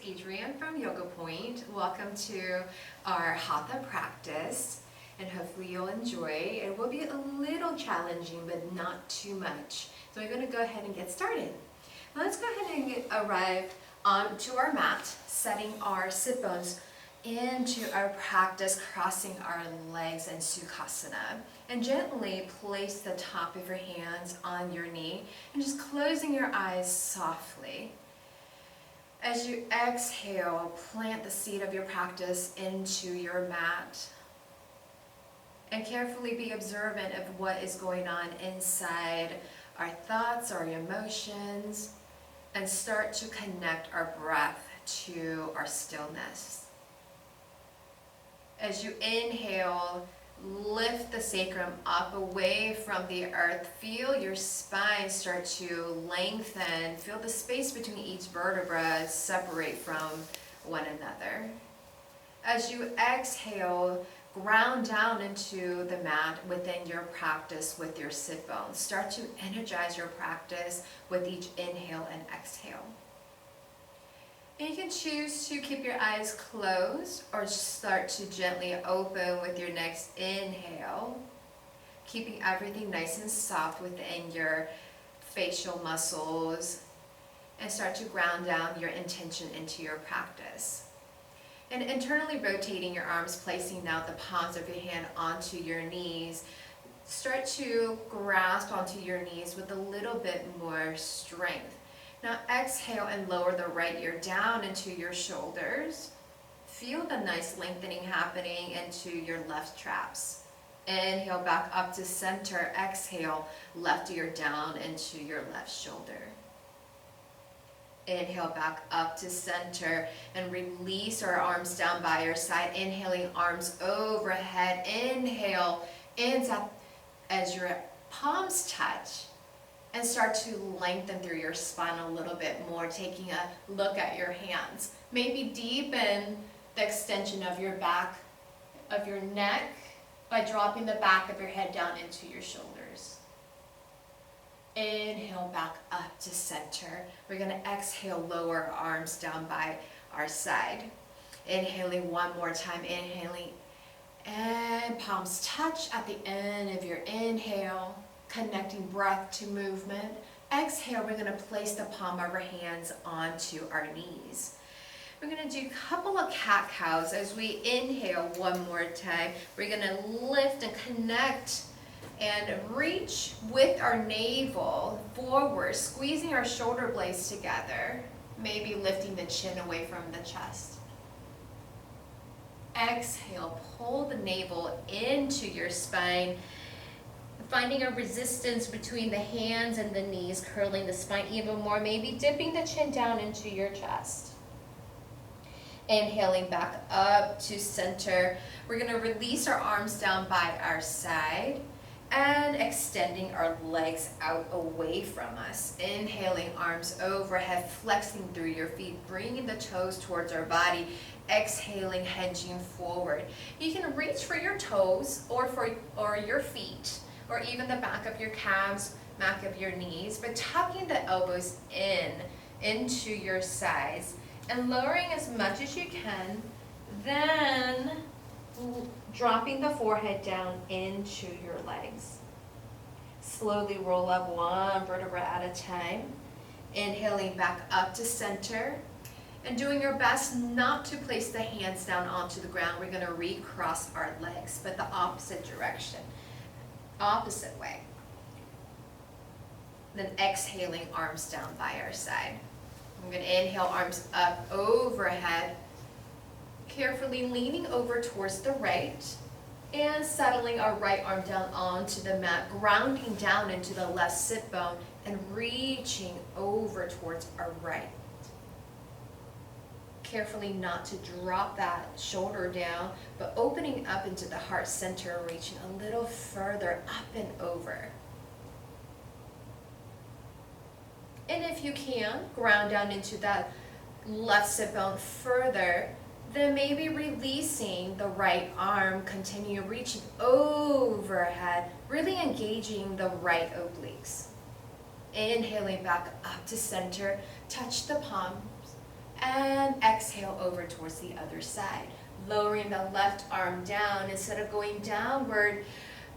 Adrianne from Yoga Point. Welcome to our Hatha practice, and hopefully you'll enjoy. It will be a little challenging, but not too much. So we're going to go ahead and get started. Now let's go ahead and arrive onto our mat, setting our sit bones into our practice, crossing our legs in Sukhasana, and gently place the top of your hands on your knee and just closing your eyes softly. As you exhale, plant the seed of your practice into your mat and carefully be observant of what is going on inside our thoughts, our emotions, and start to connect our breath to our stillness. As you inhale, lift the sacrum up away from the earth. Feel your spine start to lengthen. Feel the space between each vertebra separate from one another. As you exhale, ground down into the mat within your practice with your sit bones. Start to energize your practice with each inhale and exhale. And you can choose to keep your eyes closed or start to gently open with your next inhale, keeping everything nice and soft within your facial muscles, and start to ground down your intention into your practice. And internally rotating your arms, placing now the palms of your hand onto your knees. Start to grasp onto your knees with a little bit more strength. Now exhale and lower the right ear down into your shoulders. Feel the nice lengthening happening into your left traps. Inhale back up to center. Exhale, left ear down into your left shoulder. Inhale back up to center and release our arms down by your side. Inhaling, arms overhead. Inhale, ends up as your palms touch. And start to lengthen through your spine a little bit more, taking a look at your hands. Maybe deepen the extension of your back, of your neck, by dropping the back of your head down into your shoulders. Inhale back up to center. We're going to exhale, lower our arms down by our side. Inhaling one more time, inhaling, and palms touch at the end of your inhale. Connecting breath to movement. Exhale, we're going to place the palm of our hands onto our knees. We're going to do a couple of cat-cows. As we inhale one more time, we're going to lift and connect and reach with our navel forward, squeezing our shoulder blades together, maybe lifting the chin away from the chest. Exhale, pull the navel into your spine, finding a resistance between the hands and the knees, curling the spine even more, maybe dipping the chin down into your chest. Inhaling back up to center. We're going to release our arms down by our side and extending our legs out away from us. Inhaling, arms overhead, flexing through your feet, bringing the toes towards our body. Exhaling, hinging forward. You can reach for your toes or your feet, or even the back of your calves, back of your knees, but tucking the elbows into your sides and lowering as much as you can, then dropping the forehead down into your legs. Slowly roll up one vertebra at a time, inhaling back up to center, and doing your best not to place the hands down onto the ground. We're going to recross our legs, but the opposite direction. Opposite way. Then exhaling, arms down by our side. I'm going to inhale, arms up overhead, carefully leaning over towards the right and settling our right arm down onto the mat, grounding down into the left sit bone and reaching over towards our right. Carefully not to drop that shoulder down, but opening up into the heart center, reaching a little further up and over. And if you can, ground down into that left sit bone further, then maybe releasing the right arm, continue reaching overhead, really engaging the right obliques. Inhaling back up to center, touch the palms. And exhale over towards the other side. Lowering the left arm down instead of going downward.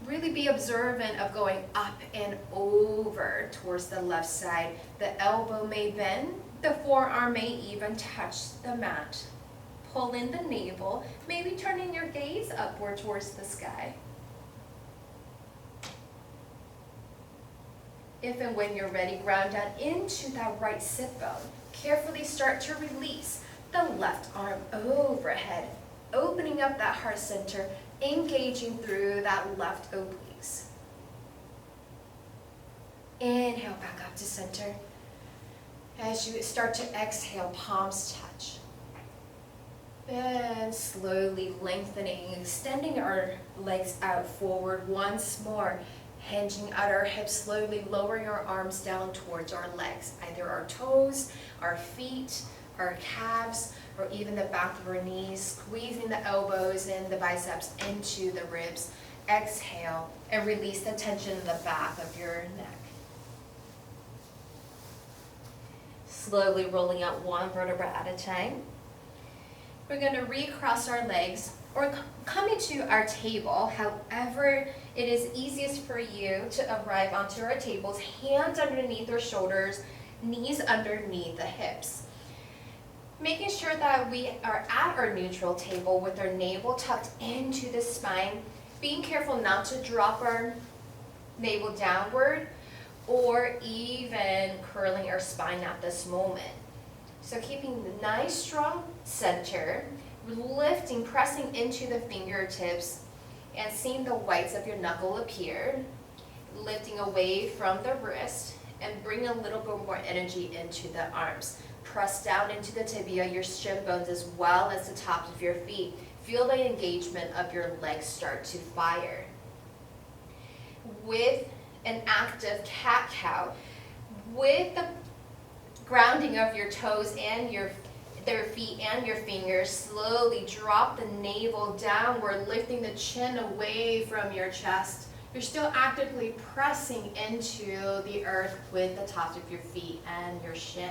Really be observant of going up and over towards the left side. The elbow may bend, the forearm may even touch the mat. Pull in the navel, maybe turning your gaze upward towards the sky. If and when you're ready, ground down into that right sit bone. Carefully start to release the left arm overhead, opening up that heart center, engaging through that left obliques. Inhale back up to center. As you start to exhale, palms touch. And slowly lengthening, extending our legs out forward once more. Hinging at our hips, slowly lowering our arms down towards our legs, either our toes, our feet, our calves, or even the back of our knees, squeezing the elbows and the biceps into the ribs. Exhale and release the tension in the back of your neck. Slowly rolling out one vertebra at a time. We're going to recross our legs or come into our table, however it is easiest for you to arrive onto our tables, hands underneath our shoulders, knees underneath the hips. Making sure that we are at our neutral table with our navel tucked into the spine, being careful not to drop our navel downward or even curling our spine at this moment. So keeping the nice strong center, lifting, pressing into the fingertips and seeing the whites of your knuckle appear, lifting away from the wrist and bring a little bit more energy into the arms. Press down into the tibia, your shin bones, as well as the tops of your feet. Feel the engagement of your legs start to fire. With an active cat-cow, with the grounding of your toes and their feet and your fingers, slowly drop the navel downward, lifting the chin away from your chest. You're still actively pressing into the earth with the tops of your feet and your shin.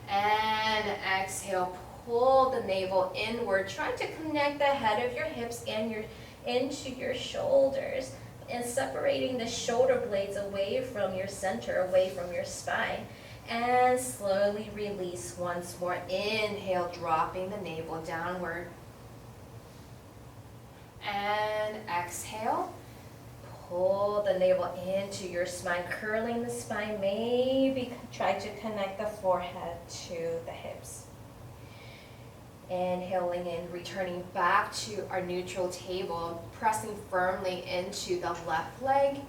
And exhale, pull the navel inward, trying to connect the head of your hips and into your shoulders, and separating the shoulder blades away from your center, away from your spine. And slowly release once more. Inhale, dropping the navel downward. And exhale, pull the navel into your spine, curling the spine. Maybe try to connect the forehead to the hips. Inhaling in, returning back to our neutral table, pressing firmly into the left leg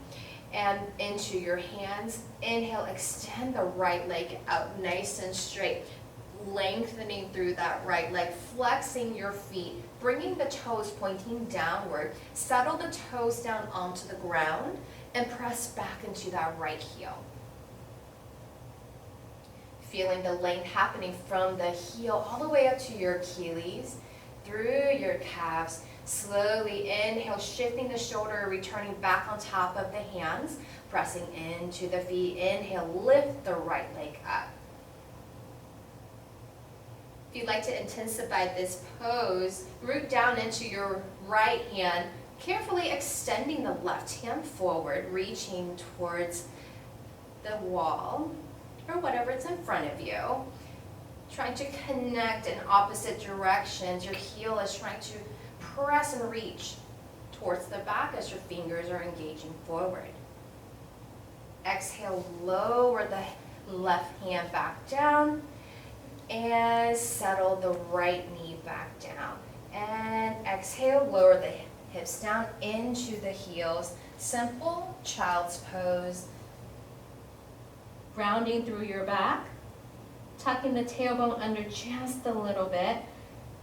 and into your hands. Inhale, extend the right leg out nice and straight, lengthening through that right leg, flexing your feet, bringing the toes pointing downward. Settle the toes down onto the ground and press back into that right heel. Feeling the length happening from the heel all the way up to your Achilles, through your calves. Slowly inhale, shifting the shoulder, returning back on top of the hands, pressing into the feet. Inhale, lift the right leg up. If you'd like to intensify this pose, root down into your right hand, carefully extending the left hand forward, reaching towards the wall or whatever's in front of you. Trying to connect in opposite directions. Your heel is trying to press and reach towards the back as your fingers are engaging forward. Exhale, lower the left hand back down and settle the right knee back down. And exhale, lower the hips down into the heels. Simple child's pose. Grounding through your back, tucking the tailbone under just a little bit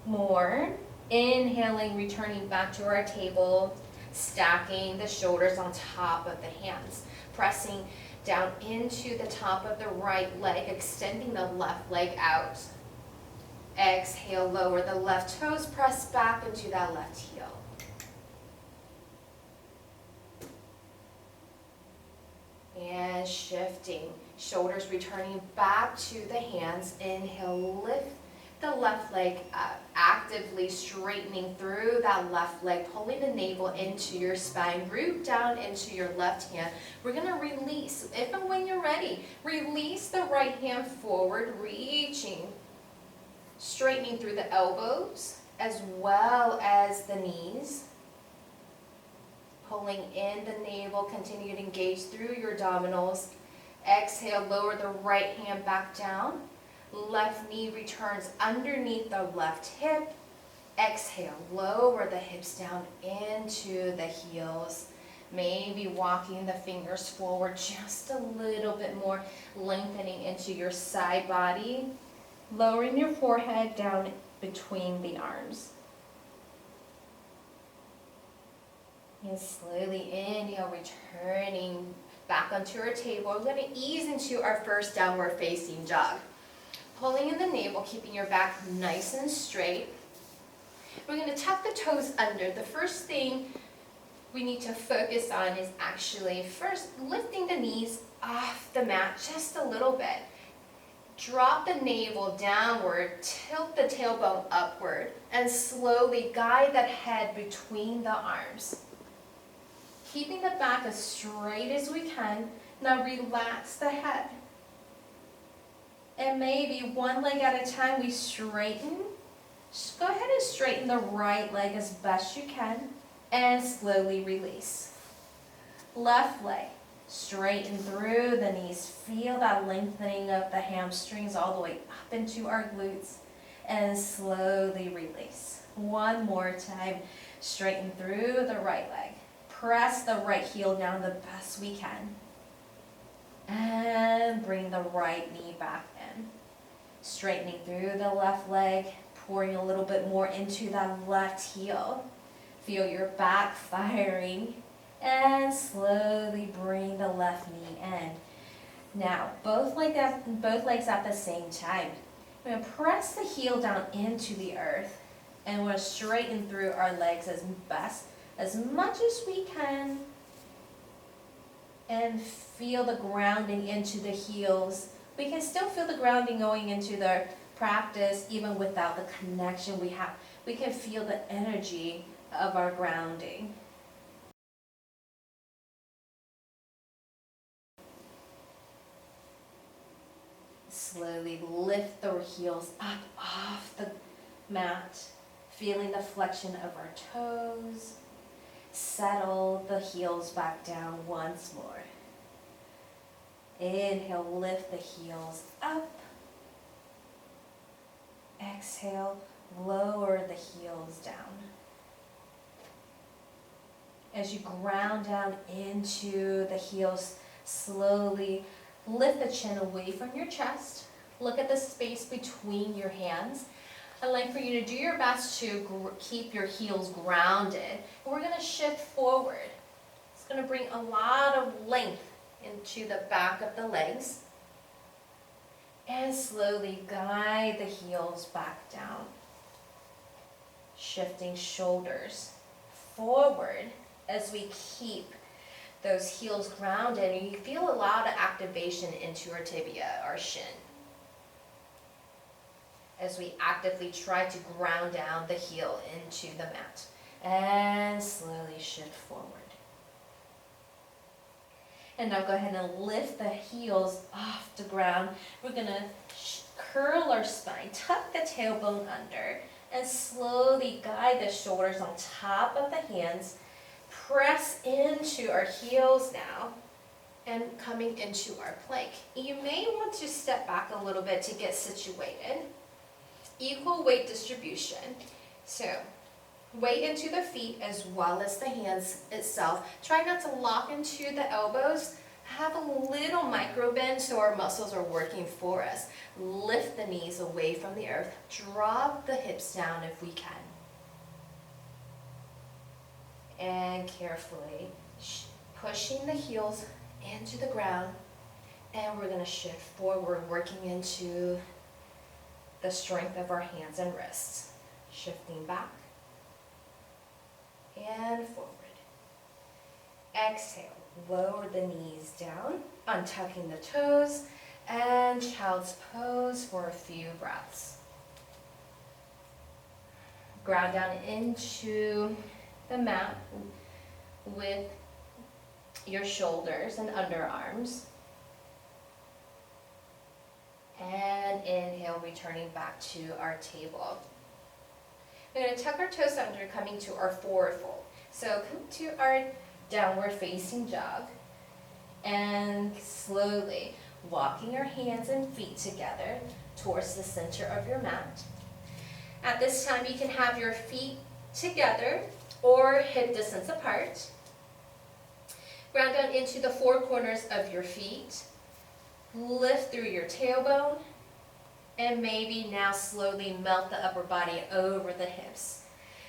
more. Inhaling, returning back to our table, stacking the shoulders on top of the hands, pressing down into the top of the right leg, extending the left leg out. Exhale, lower the left toes, press back into that left heel. And shifting, shoulders returning back to the hands. Inhale, lift the left leg up, actively straightening through that left leg, pulling the navel into your spine, root down into your left hand. We're going to release. If and when you're ready, release the right hand forward, reaching, straightening through the elbows as well as the knees. Pulling in the navel, continue to engage through your abdominals. Exhale, lower the right hand back down. Left knee returns underneath the left hip. Exhale, lower the hips down into the heels. Maybe walking the fingers forward just a little bit more, lengthening into your side body. Lowering your forehead down between the arms. And slowly inhale, returning back onto our table. We're going to ease into our first downward facing dog. Pulling in the navel, keeping your back nice and straight. We're going to tuck the toes under. The first thing we need to focus on is actually first lifting the knees off the mat just a little bit. Drop the navel downward, tilt the tailbone upward, and slowly guide that head between the arms. Keeping the back as straight as we can. Now relax the head. And maybe one leg at a time we straighten. Just go ahead and straighten the right leg as best you can and slowly release. Left leg, straighten through the knees. Feel that lengthening of the hamstrings all the way up into our glutes and slowly release. One more time, straighten through the right leg. Press the right heel down the best we can. And bring the right knee back in. Straightening through the left leg, pouring a little bit more into that left heel. Feel your back firing. And slowly bring the left knee in. Now, both legs at the same time. We're going to press the heel down into the earth. And we're going to straighten through our legs as much as we can. And feel the grounding into the heels. We can still feel the grounding going into the practice even without the connection we have. We can feel the energy of our grounding. Slowly lift the heels up off the mat, feeling the flexion of our toes. Settle the heels back down once more. Inhale, lift the heels up. Exhale, lower the heels down. As you ground down into the heels, slowly lift the chin away from your chest. Look at the space between your hands. I'd like for you to do your best to keep your heels grounded. We're going to shift forward. It's going to bring a lot of length into the back of the legs. And slowly guide the heels back down. Shifting shoulders forward as we keep those heels grounded. And you feel a lot of activation into our tibia, our shin, as we actively try to ground down the heel into the mat. And slowly shift forward. And now go ahead and lift the heels off the ground. We're going to curl our spine, tuck the tailbone under, and slowly guide the shoulders on top of the hands. Press into our heels now and coming into our plank. You may want to step back a little bit to get situated. Equal weight distribution. So weight into the feet as well as the hands itself. Try not to lock into the elbows. Have a little micro bend so our muscles are working for us. Lift the knees away from the earth. Drop the hips down if we can. And carefully pushing the heels into the ground. And we're going to shift forward, working into the strength of our hands and wrists. Shifting back and forward. Exhale, lower the knees down, untucking the toes, and child's pose for a few breaths. Ground down into the mat with your shoulders and underarms. And inhale, returning back to our table. We're going to tuck our toes under, coming to our forward fold. So come to our downward facing dog. And slowly walking your hands and feet together towards the center of your mat. At this time, you can have your feet together or hip distance apart. Ground down into the four corners of your feet. Lift through your tailbone. And maybe now slowly melt the upper body over the hips.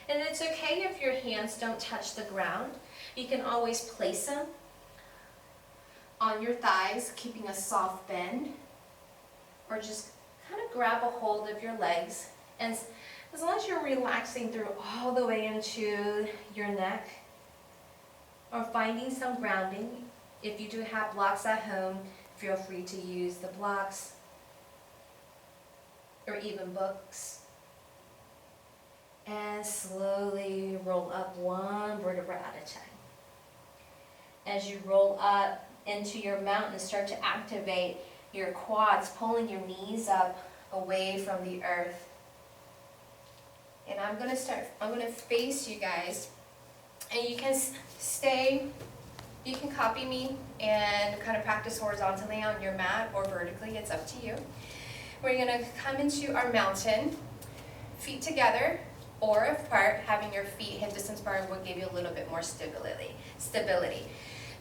And it's okay if your hands don't touch the ground. You can always place them on your thighs, keeping a soft bend. Or just kind of grab a hold of your legs. And as long as you're relaxing through all the way into your neck, or finding some grounding. If you do have blocks at home, feel free to use the blocks or even books. And slowly roll up one vertebra at a time. As you roll up into your mountain, start to activate your quads, pulling your knees up away from the earth. And I'm going to face you guys. And you can stay, you can copy me and kind of practice horizontally on your mat or vertically, it's up to you. We're going to come into our mountain, feet together or apart. Having your feet hip distance apart will give you a little bit more stability.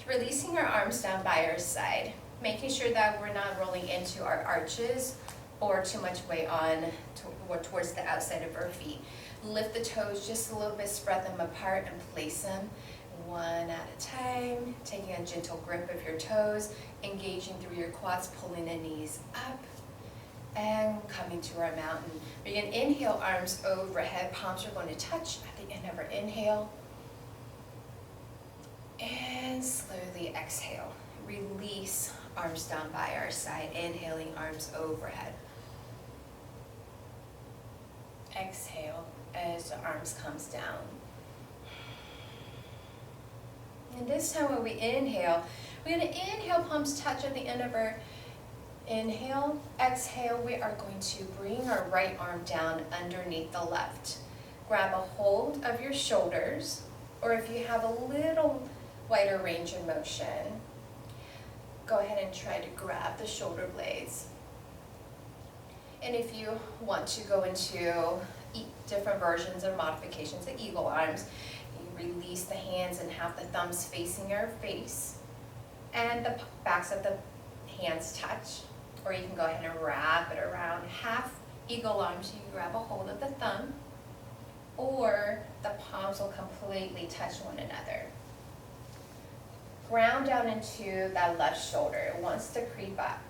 Releasing our arms down by our side, making sure that we're not rolling into our arches or too much weight on towards the outside of our feet. Lift the toes just a little bit, spread them apart and place them one at a time, taking a gentle grip of your toes, engaging through your quads, pulling the knees up, and coming to our mountain. We're going to inhale, arms overhead, palms are going to touch at the end of our inhale. And slowly exhale. Release, arms down by our side, inhaling, arms overhead. Exhale as the arms comes down. And this time when we inhale, we're going to inhale, palms touch at the end of our inhale. Exhale, we are going to bring our right arm down underneath the left. Grab a hold of your shoulders, or if you have a little wider range of motion, go ahead and try to grab the shoulder blades. And if you want to go into different versions or modifications of eagle arms, you release the hands and have the thumbs facing your face and the backs of the hands touch. Or you can go ahead and wrap it around. Half eagle arms, you can grab a hold of the thumb, or the palms will completely touch one another. Ground down into that left shoulder. It wants to creep up.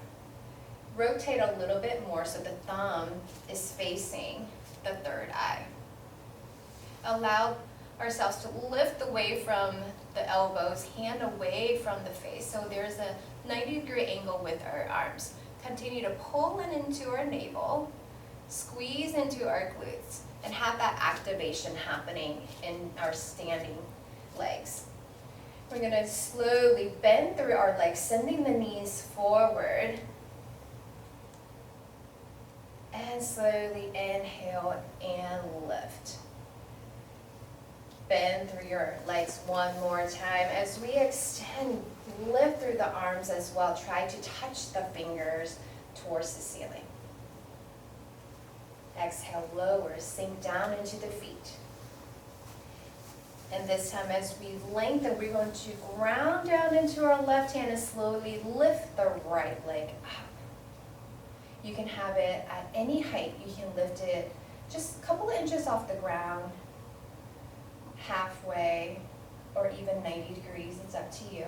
Rotate a little bit more so the thumb is facing the third eye. Allow ourselves to lift away from the elbows, hand away from the face. So there's a 90-degree angle with our arms. Continue to pull in into our navel, squeeze into our glutes, and have that activation happening in our standing legs. We're going to slowly bend through our legs, sending the knees forward. And slowly inhale and lift. Bend through your legs one more time. As we extend, lift through the arms as well. Try to touch the fingers towards the ceiling. Exhale, lower, sink down into the feet. And this time as we lengthen, we're going to ground down into our left hand and slowly lift the right leg up. You can have it at any height. You can lift it just a couple of inches off the ground, halfway, or even 90 degrees. It's up to you.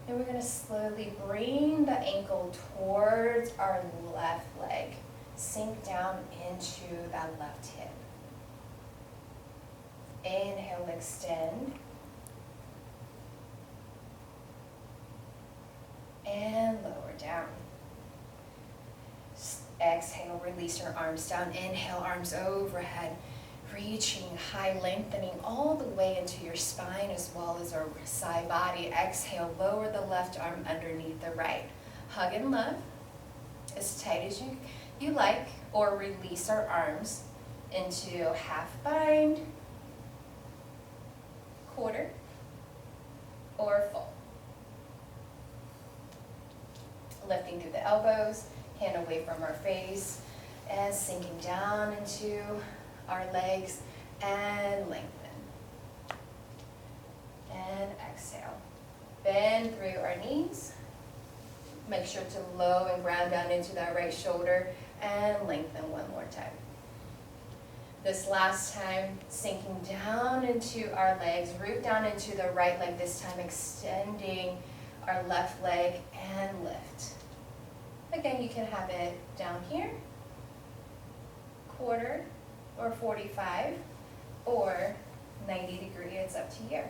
And we're going to slowly bring the ankle towards our left leg. Sink down into that left hip. Inhale, extend. And lower down. Exhale, release your arms down. Inhale, arms overhead. Reaching high, lengthening all the way into your spine as well as our side body. Exhale, lower the left arm underneath the right. Hug and love as tight as you like, or release our arms into half bind, quarter, or full. Lifting through the elbows, hand away from our face, and sinking down into our legs and lengthen. And exhale. Bend through our knees. Make sure to low and ground down into that right shoulder and lengthen one more time. This last time, sinking down into our legs, root down into the right leg, this time extending our left leg and lift. Again, you can have it down here, quarter, or 45, or 90 degree, it's up to you.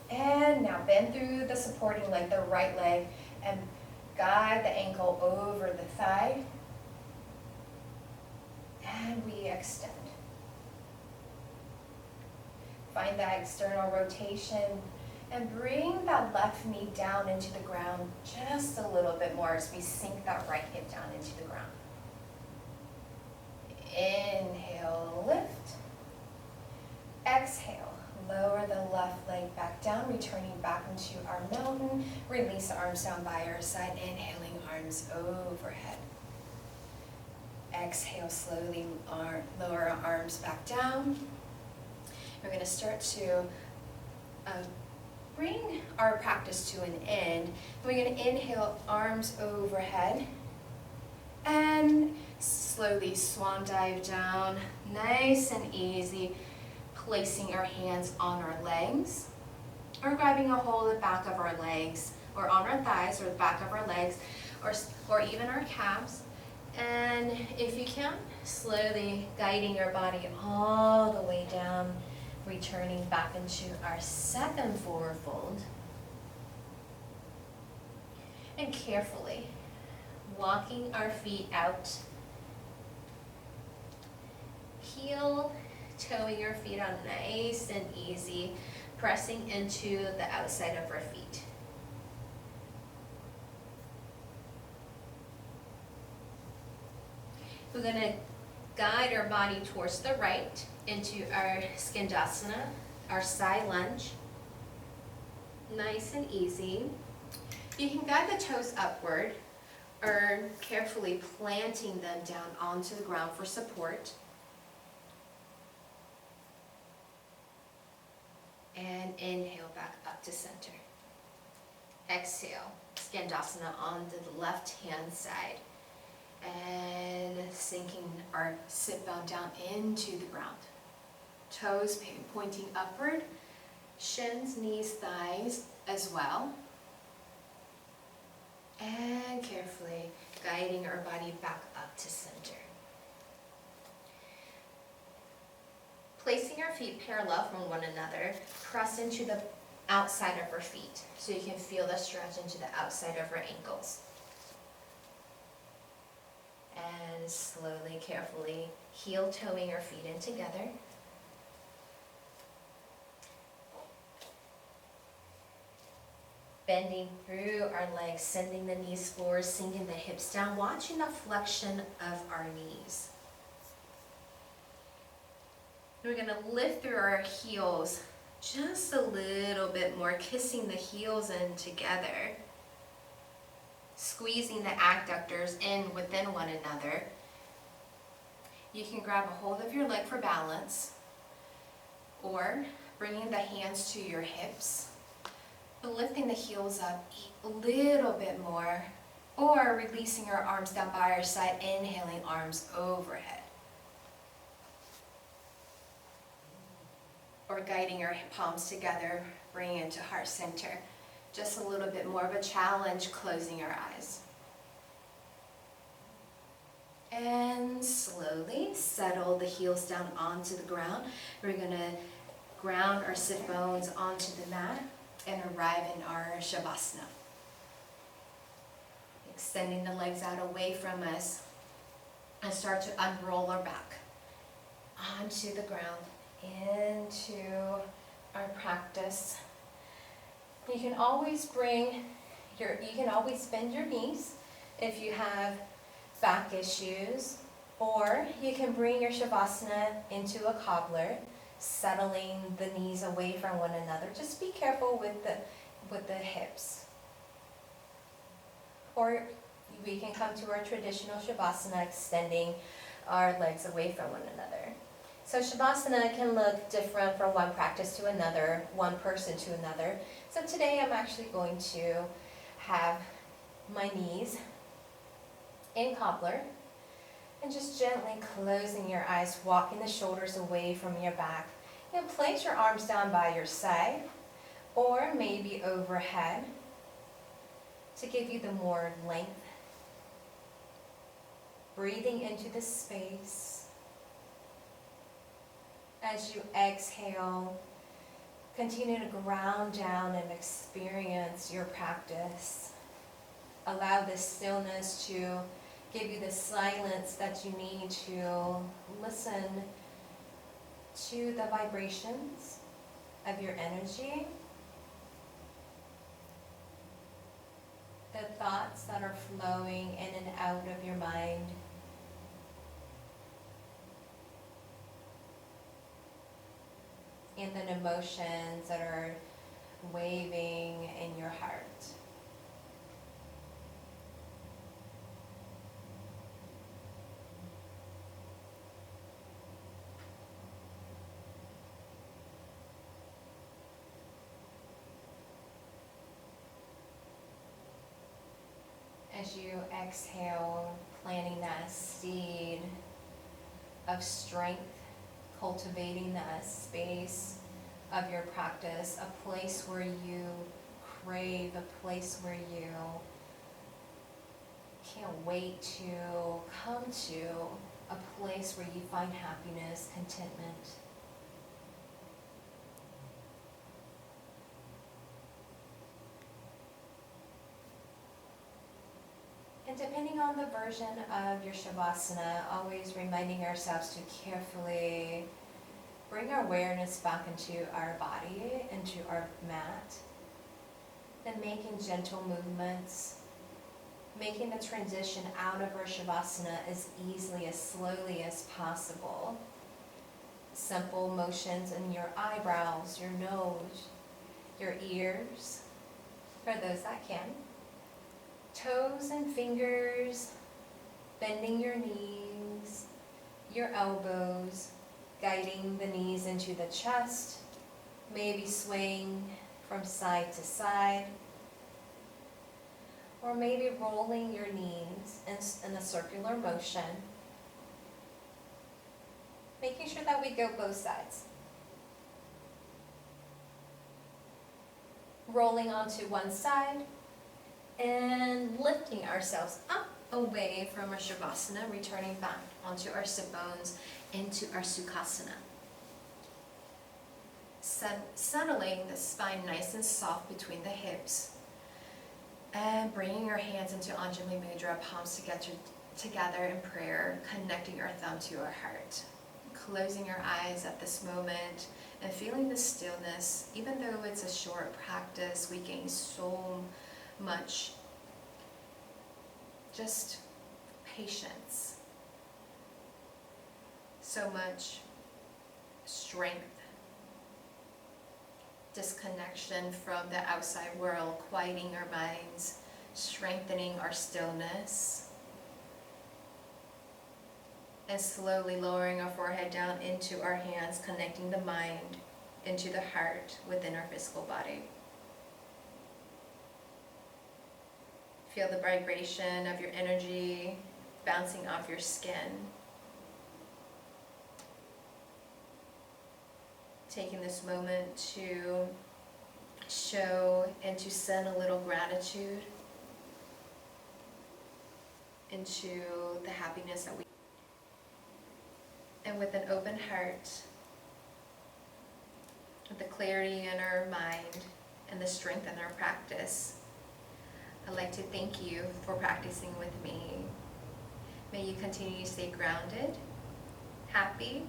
And now bend through the supporting leg, the right leg, and guide the ankle over the thigh. And we extend. Find that external rotation and bring that left knee down into the ground just a little bit more as we sink that right hip down into the ground. Inhale, lift. Exhale, lower the left leg back down, returning back into our mountain. Release the arms down by our side, inhaling arms overhead. Exhale, slowly lower our arms back down. We're going to start to bring our practice to an end. We're going to inhale, arms overhead, and slowly swan dive down, nice and easy, placing our hands on our legs, or grabbing a hold of the back of our legs, or on our thighs, or the back of our legs, or even our calves. And if you can, slowly guiding your body all the way down, returning back into our second forward fold. And carefully walking our feet out, heel toeing your feet out nice and easy, pressing into the outside of our feet. We're going to guide our body towards the right into our Skandasana, our side lunge. Nice and easy. You can guide the toes upward or carefully planting them down onto the ground for support. And inhale back up to center. Exhale, Skandasana on the left hand side. And sinking our sit bone down into the ground. Toes pointing upward, shins, knees, thighs as well. And carefully guiding our body back up to center. Placing our feet parallel from one another, press into the outside of our feet so you can feel the stretch into the outside of our ankles. And slowly, carefully, heel toeing our feet in together. Bending through our legs, sending the knees forward, sinking the hips down, watching the flexion of our knees. We're going to lift through our heels just a little bit more, kissing the heels in together. Squeezing the adductors in within one another. You can grab a hold of your leg for balance, or bringing the hands to your hips, but lifting the heels up a little bit more, or releasing our arms down by our side, inhaling arms overhead. Or guiding our palms together, bringing it to heart center. Just a little bit more of a challenge, closing our eyes. And slowly settle the heels down onto the ground. We're going to ground our sit bones onto the mat and arrive in our Shavasana. Extending the legs out away from us and start to unroll our back. onto the ground, into our practice. You can always bend your knees if you have back issues, or you can bring your Shavasana into a cobbler, settling the knees away from one another. Just be careful with the hips. Or we can come to our traditional Shavasana, extending our legs away from one another. So Shavasana can look different from one practice to another, one person to another. So today I'm actually going to have my knees in cobbler, and just gently closing your eyes, walking the shoulders away from your back. And place your arms down by your side, or maybe overhead, to give you the more length. Breathing into the space. As you exhale, continue to ground down and experience your practice. Allow this stillness to give you the silence that you need to listen to the vibrations of your energy, the thoughts that are flowing in and out of your mind. And then emotions that are waving in your heart. As you exhale, planting that seed of strength, cultivating that space of your practice, a place where you crave, a place where you can't wait to come to, a place where you find happiness, contentment. And depending on the version of your Shavasana, always reminding ourselves to carefully bring our awareness back into our body, into our mat, and making gentle movements, making the transition out of our Shavasana as easily, as slowly as possible. Simple motions in your eyebrows, your nose, your ears, for those that can. Toes and fingers, bending your knees, your elbows, guiding the knees into the chest, maybe swaying from side to side, or maybe rolling your knees in a circular motion, making sure that we go both sides. Rolling onto one side, and lifting ourselves up away from our Shavasana, returning back onto our sit bones, into our Sukhasana. Settling the spine nice and soft between the hips, and bringing your hands into Anjali Mudra, palms together in prayer, connecting our thumb to our heart. Closing our eyes at this moment and feeling the stillness. Even though it's a short practice, we gain so much just patience, so much strength, disconnection from the outside world, quieting our minds, strengthening our stillness, and slowly lowering our forehead down into our hands, connecting the mind into the heart within our physical body. Feel the vibration of your energy bouncing off your skin. Taking this moment to show and to send a little gratitude into the happiness that we, and with an open heart, with the clarity in our mind and the strength in our practice, I'd like to thank you for practicing with me. May you continue to stay grounded, happy,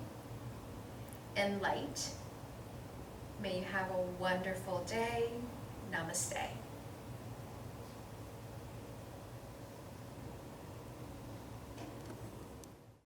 and light. May you have a wonderful day. Namaste.